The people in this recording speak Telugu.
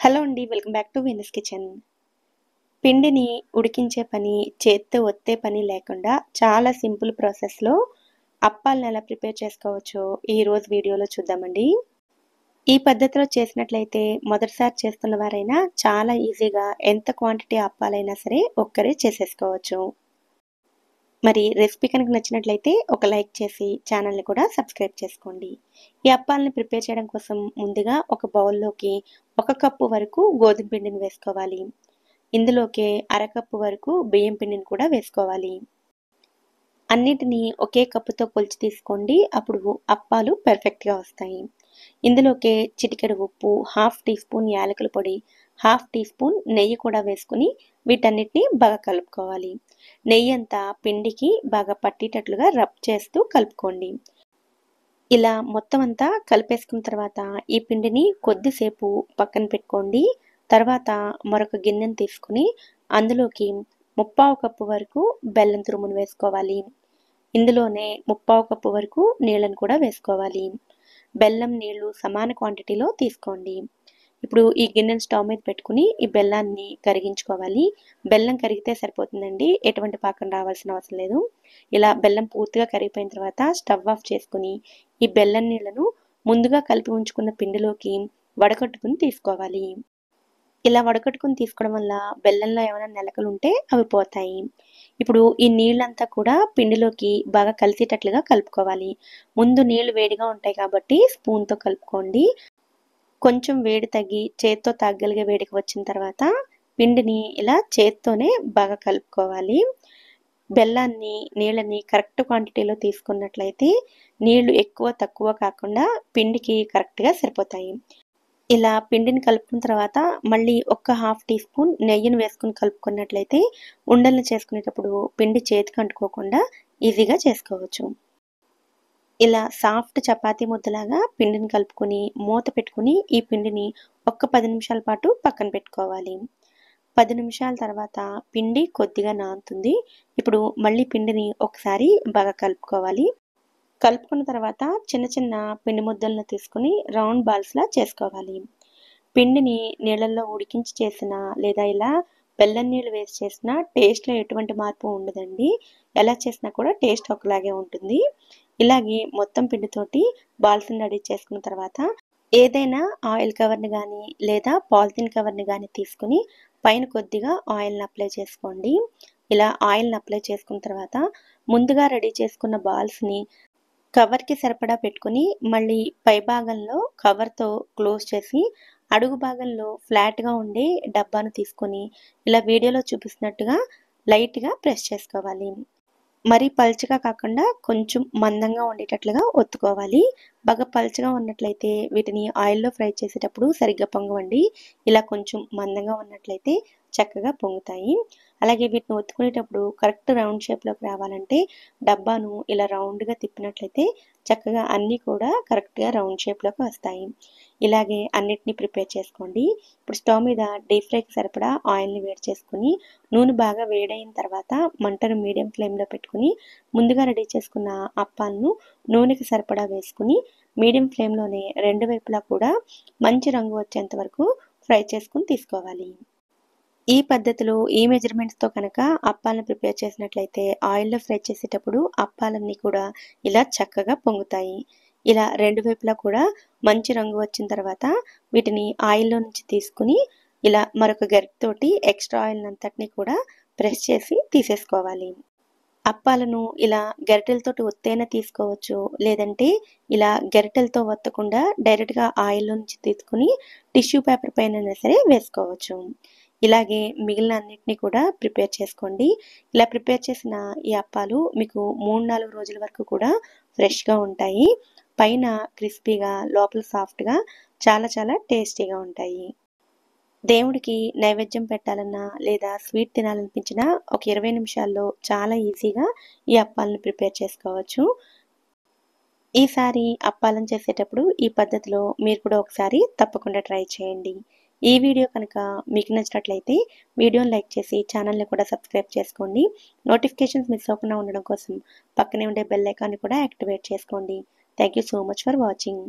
హలో అండి, welcome back to Venus kitchen. పిండిని ఉడికించే పని, చేత్తో ఒత్తే పని లేకుండా చాలా సింపుల్ ప్రాసెస్‌లో అప్పాలను ఎలా ప్రిపేర్ చేసుకోవచ్చో ఈరోజు వీడియోలో చూద్దామండి. ఈ పద్ధతిలో చేసినట్లయితే మొదటిసారి చేస్తున్న వారైనా చాలా ఈజీగా ఎంత క్వాంటిటీ అప్పాలైనా సరే ఒక్కరే చేసేసుకోవచ్చు. మరి రెసిపీ కనుక నచ్చినట్లయితే ఒక లైక్ చేసి ఛానల్ని కూడా సబ్స్క్రైబ్ చేసుకోండి. ఈ అప్పాలని ప్రిపేర్ చేయడం కోసం ముందుగా ఒక బౌల్లోకి 1 కప్పు వరకు గోధుమ పిండిని వేసుకోవాలి. ఇందులోకే అరకప్పు వరకు బియ్యం పిండిని కూడా వేసుకోవాలి. అన్నిటినీ ఒకే కప్పుతో కొలిచి తీసుకోండి, అప్పుడు అప్పాలు పర్ఫెక్ట్గా వస్తాయి. ఇందులోకే చిటికెడు ఉప్పు, హాఫ్ టీ స్పూన్ యాలకుల పొడి, హాఫ్ టీ స్పూన్ నెయ్యి కూడా వేసుకుని వీటన్నిటిని బాగా కలుపుకోవాలి. నెయ్యి అంతా పిండికి బాగా పట్టేటట్లుగా రబ్ చేస్తూ కలుపుకోండి. ఇలా మొత్తం అంతా కలిపేసుకున్న తర్వాత ఈ పిండిని కొద్దిసేపు పక్కన పెట్టుకోండి. తర్వాత మరొక గిన్నెను తీసుకుని అందులోకి 3/4 కప్పు వరకు బెల్లం తురుమును వేసుకోవాలి. ఇందులోనే 3/4 కప్పు వరకు నీళ్ళను కూడా వేసుకోవాలి. బెల్లం, నీళ్లు సమాన క్వాంటిటీలో తీసుకోండి. ఇప్పుడు ఈ గిన్నెను స్టవ్ మీద పెట్టుకుని ఈ బెల్లాన్ని కరిగించుకోవాలి. బెల్లం కరిగితే సరిపోతుందండి, ఎటువంటి పాకం రావాల్సిన అవసరం లేదు. ఇలా బెల్లం పూర్తిగా కరిగిపోయిన తర్వాత స్టవ్ ఆఫ్ చేసుకుని ఈ బెల్లం నీళ్లను ముందుగా కలిపి ఉంచుకున్న పిండిలోకి వడకట్టుకుని తీసుకోవాలి. ఇలా వడకట్టుకుని తీసుకోవడం వల్ల బెల్లంలో ఏమైనా నెలకలు ఉంటే అవి పోతాయి. ఇప్పుడు ఈ నీళ్ళంతా కూడా పిండిలోకి బాగా కలిసేటట్లుగా కలుపుకోవాలి. ముందు నీళ్లు వేడిగా ఉంటాయి కాబట్టి స్పూన్తో కలుపుకోండి. కొంచెం వేడి తగ్గి చేత్తో తాగగలిగే వేడికి వచ్చిన తర్వాత పిండిని ఇలా చేత్తోనే బాగా కలుపుకోవాలి. బెల్లాన్ని, నీళ్ళని కరెక్ట్ క్వాంటిటీలో తీసుకున్నట్లయితే నీళ్లు ఎక్కువ తక్కువ కాకుండా పిండికి కరెక్ట్గా సరిపోతాయి. ఇలా పిండిని కలుపుకున్న తర్వాత మళ్ళీ ఒక హాఫ్ టీ స్పూన్ నెయ్యిని వేసుకుని కలుపుకున్నట్లయితే ఉండలను చేసుకునేటప్పుడు పిండి చేతికి అంటుకోకుండా ఈజీగా చేసుకోవచ్చు. ఇలా సాఫ్ట్ చపాతీ ముద్దలాగా పిండిని కలుపుకొని మూత పెట్టుకుని ఈ పిండిని ఒక్క 10 నిమిషాల పాటు పక్కన పెట్టుకోవాలి. 10 నిమిషాల తర్వాత పిండి కొద్దిగా నానుతుంది. ఇప్పుడు మళ్ళీ పిండిని ఒకసారి బాగా కలుపుకోవాలి. కలుపుకున్న తర్వాత చిన్న చిన్న పిండి ముద్దలను తీసుకుని రౌండ్ బాల్స్లా చేసుకోవాలి. పిండిని నీళ్ళల్లో ఉడికించి చేసిన లేదా ఇలా బెల్లం నీళ్ళు వేసి చేసిన టేస్ట్లో ఎటువంటి మార్పు ఉండదండి. ఎలా చేసినా కూడా టేస్ట్ ఒకలాగే ఉంటుంది. ఇలాగే మొత్తం పిండితోటి బాల్స్ని రెడీ చేసుకున్న తర్వాత ఏదైనా ఆయిల్ కవర్ని కానీ లేదా పాలిథిన్ కవర్ని కానీ తీసుకుని పైన కొద్దిగా ఆయిల్ని అప్లై చేసుకోండి. ఇలా ఆయిల్ని అప్లై చేసుకున్న తర్వాత ముందుగా రెడీ చేసుకున్న బాల్స్ని కవర్కి సరిపడా పెట్టుకుని మళ్ళీ పై భాగంలో కవర్తో క్లోజ్ చేసి అడుగు భాగంలో ఫ్లాట్గా ఉండే డబ్బాను తీసుకొని ఇలా వీడియోలో చూపిస్తున్నట్టుగా లైట్గా ప్రెస్ చేసుకోవాలి. మరీ పల్చగా కాకుండా కొంచెం మందంగా ఉండేటట్లుగా ఒత్తుకోవాలి. బాగా పల్చగా ఉన్నట్లయితే వీటిని ఆయిల్లో ఫ్రై చేసేటప్పుడు సరిగ్గా పొంగవండి. ఇలా కొంచెం మందంగా ఉన్నట్లయితే చక్కగా పొంగుతాయి. అలాగే వీటిని ఒత్తుకునేటప్పుడు కరెక్ట్ రౌండ్ షేప్లోకి రావాలంటే డబ్బాను ఇలా రౌండ్గా తిప్పినట్లయితే చక్కగా అన్నీ కూడా కరెక్ట్గా రౌండ్ షేప్లోకి వస్తాయి. ఇలాగే అన్నిటినీ ప్రిపేర్ చేసుకోండి. ఇప్పుడు స్టవ్ మీద డీప్ ఫ్రైకి సరిపడా ఆయిల్ని వేడి చేసుకుని నూనె బాగా వేడైన తర్వాత మంటను మీడియం ఫ్లేమ్లో పెట్టుకుని ముందుగా రెడీ చేసుకున్న అప్పాలను నూనెకి సరిపడా వేసుకుని మీడియం ఫ్లేమ్లోనే రెండు వైపులా కూడా మంచి రంగు వచ్చేంత వరకు ఫ్రై చేసుకుని తీసుకోవాలి. ఈ పద్ధతిలో ఈ మెజర్మెంట్స్తో కనుక అప్పాలను ప్రిపేర్ చేసినట్లయితే ఆయిల్లో ఫ్రై చేసేటప్పుడు అప్పాలన్నీ కూడా ఇలా చక్కగా పొంగుతాయి. ఇలా రెండు వైపులా కూడా మంచి రంగు వచ్చిన తర్వాత వీటిని ఆయిల్లో నుంచి తీసుకుని ఇలా మరొక గరిటెతోటి ఎక్స్ట్రా ఆయిల్ అంతటిని కూడా ప్రెస్ చేసి తీసేసుకోవాలి. అప్పాలను ఇలా గరిటెలతోటి ఒత్తైనా తీసుకోవచ్చు, లేదంటే ఇలా గరిటెలతో ఒత్తకుండా డైరెక్ట్గా ఆయిల్లో నుంచి తీసుకుని టిష్యూ పేపర్ పైన సరే వేసుకోవచ్చు. ఇలాగే మిగిలిన అన్నిటినీ కూడా ప్రిపేర్ చేసుకోండి. ఇలా ప్రిపేర్ చేసిన ఈ అప్పాలు మీకు 3-4 రోజుల వరకు కూడా ఫ్రెష్గా ఉంటాయి. పైన క్రిస్పీగా, లోపల సాఫ్ట్గా చాలా చాలా టేస్టీగా ఉంటాయి. దేవుడికి నైవేద్యం పెట్టాలన్నా లేదా స్వీట్ తినాలనిపించినా ఒక 20 నిమిషాల్లో చాలా ఈజీగా ఈ అప్పాలను ప్రిపేర్ చేసుకోవచ్చు. ఈసారి అప్పాలను చేసేటప్పుడు ఈ పద్ధతిలో మీరు కూడా ఒకసారి తప్పకుండా ట్రై చేయండి. ఈ వీడియో కనుక మీకు నచ్చినట్లయితే వీడియోని లైక్ చేసి ఛానల్ని కూడా సబ్స్క్రైబ్ చేసుకోండి. నోటిఫికేషన్స్ మిస్ అవ్వకుండా ఉండడం కోసం పక్కనే ఉండే బెల్ ఐకాన్ని కూడా యాక్టివేట్ చేసుకోండి. Thank you so much for watching.